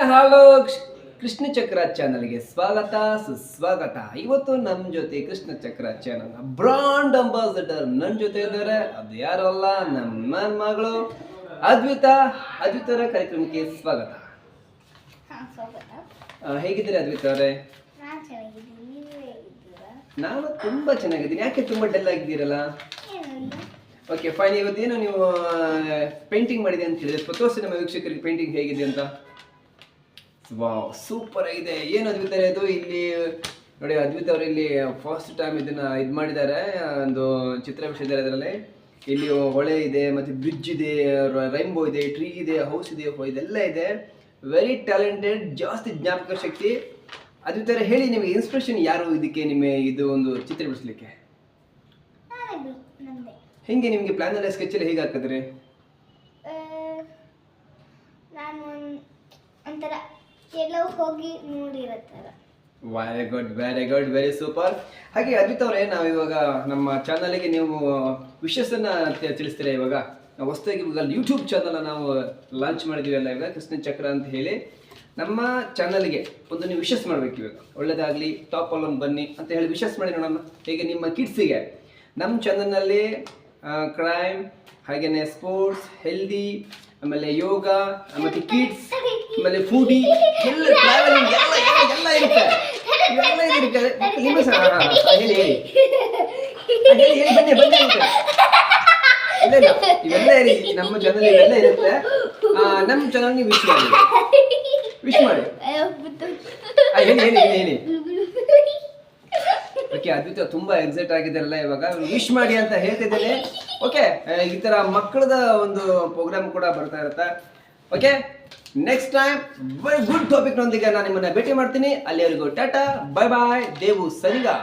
Hello Krishna ಚಕ್ರ ಚಾನಲ್ಗೆ ಸ್ವಾಗತ ಸುಸ್ವಾಗತ. ಇವತ್ತು ನಮ್ಮ ಜೊತೆ ಕೃಷ್ಣ ಚಕ್ರ ಚಾನಲ್ ಬ್ರಾಂಡ್ ಅಂಬಾಸಿಡರ್ ನನ್ನ ಜೊತೆ ಇದ್ದಾರೆ. ಅದು ಯಾರು ಅಲ್ಲ, ನಮ್ಮ ಮಗಳು ಅದ್ವಿತರ ಕಾರ್ಯಕ್ರಮಕ್ಕೆ ಸ್ವಾಗತ. ಹೇಗಿದ್ದೀರಿ ಅದ್ವಿತಾ ಅವರೇ? ನಾನು ತುಂಬಾ ಚೆನ್ನಾಗಿದ್ದೀನಿ. ಯಾಕೆ ತುಂಬಾ ಡಲ್ ಆಗಿದ್ದೀರಲ್ಲ? Okay fine. ಇವತ್ತೇನು ನೀವು ಪೇಂಟಿಂಗ್ ಮಾಡಿದೆ ಅಂತ ಹೇಳಿದ್ರೆ ತೋರಿಸಿ ನಮ್ಮ ವೀಕ್ಷಕರಿಗೆ ಪೇಂಟಿಂಗ್ ಹೇಗಿದೆ ಅಂತ. ವಾವ್, ಸೂಪರ್ ಆಗಿದೆ. ಏನು ಅದ್ವಿತ ಇದು? ಇಲ್ಲಿ ನೋಡಿ, ಅದ್ವಿತ ಅವರು ಇಲ್ಲಿ ಫಸ್ಟ್ ಟೈಮ್ ಇದನ್ನ ಇದು ಮಾಡಿದ್ದಾರೆ, ಒಂದು ಚಿತ್ರ ಬಿಡಿಸಿದ್ದಾರೆ. ಅದರಲ್ಲಿ ಇಲ್ಲಿ ಹೊಳೆ ಇದೆ, ಮತ್ತೆ ಬ್ರಿಡ್ಜ್ ಇದೆ, ರೈನ್ಬೋ ಇದೆ, ಟ್ರೀ ಇದೆ, ಹೌಸ್ ಇದೆ, ಇದೆಲ್ಲ ಇದೆ. ವೆರಿ ಟ್ಯಾಲೆಂಟೆಡ್, ಜಾಸ್ತಿ ಜ್ಞಾಪಕ ಶಕ್ತಿ. ಅದ್ವಿತ ಹೇಳಿ, ನಿಮಗೆ ಇನ್ಸ್ಪಿರೇಷನ್ ಯಾರು ಇದಕ್ಕೆ, ನಿಮಗೆ ಇದು ಒಂದು ಚಿತ್ರ ಬಿಡಿಸ್ಲಿಕ್ಕೆ? ಹೆಂಗೆ ನಿಮಗೆ ಪ್ಲಾನ್ ಎಲ್ಲ ಸ್ಕೆಚ್ ಎಲ್ಲ ಹೇಗೆ ಹಾಕಿದ್ರಿ? ನಾನು ಒಂಥರ ಕೆಲವು ಹೋಗಿ ನೋಡಿರತ್ತರ. Very good, very super. ಹಾಗೆ ಅದ್ವಿತ ಅವರೇ, ನಾವು ಇವಾಗ ನಮ್ಮ ಚಾನಲ್ಗೆ ನೀವು ವಿಶಸ್ಸನ್ನ ತಿಳಿಸ್ತೀರಾ? ಇವಾಗ ನಾವು ಹೊಸದಾಗಿ ಇವಾಗ ಯೂಟ್ಯೂಬ್ ಚಾನಲ್ ನಾವು ಲಾಂಚ್ ಮಾಡಿದೀವಿ ಅಲ್ಲ, ಇವಾಗ ಕೃಷ್ಣ ಚಕ್ರ ಅಂತ ಹೇಳಿ. ನಮ್ಮ ಚಾನಲ್ಗೆ ಒಂದು ನೀವು ವಿಶಸ್ ಮಾಡ್ಬೇಕು. ಇವಾಗ ಒಳ್ಳೇದಾಗಲಿ, ಟಾಪ್ ಆಲ್ ಬನ್ನಿ ಅಂತ ಹೇಳಿ ವಿಶಸ್ ಮಾಡಿ ನೋಡೋಣ. ಹೇಗೆ ನಿಮ್ಮ ಕಿಡ್ಸಿಗೆ ನಮ್ಮ ಚಾನಲ್ನಲ್ಲಿ ಕ್ರೈಮ್, ಹಾಗೇನೆ ಸ್ಪೋರ್ಟ್ಸ್, ಹೆಲ್ದಿ, ಆಮೇಲೆ ಯೋಗ, ಮತ್ತೆ ಕಿಡ್ಸ್, ಆಮೇಲೆ ಫುಡಿ, ಎಲ್ಲ ಟ್ರಾವೆಲಿಂಗ್ ಎಲ್ಲ ಇರುತ್ತೆ. ನಿಮ್ಮ ಹೇಳಿ ಬನ್ನಿ ಬನ್ನಿ ಅಂತ ಇಲ್ಲ ಇವೆಲ್ಲ ನಮ್ಮ ಚಾನಲ್ ಇವೆಲ್ಲ ಇರುತ್ತೆ. ನಮ್ಮ ಚಾನಲ್ ನೀವು ವಿಶ್ ಮಾಡಿ ಹೇಳಿ. ಓಕೆ, ಅದ್ವಿತ ತುಂಬಾ ಎಕ್ಸೈಟ್ ಆಗಿದ್ದಾರಲ್ಲ, ಇವಾಗ ವಿಶ್ ಮಾಡಿ ಅಂತ ಹೇಳ್ತಿದ್ದೇನೆ. ಓಕೆ, ಈ ತರ ಮಕ್ಕಳದ ಒಂದು ಪ್ರೋಗ್ರಾಮ್ ಕೂಡ ಬರ್ತಾ ಇರುತ್ತೆ. Okay, next time very good topic ನೊಂದಿಗೆ ನಾನು ನಿಮ್ಮನ್ನ ಭೇಟಿ ಮಾಡ್ತೀನಿ. ಅಲ್ಲಿವರೆಗೂ ಟಾಟಾ, ಬೈ ಬಾಯ್, ದೇವು ಸರಿಗಾ.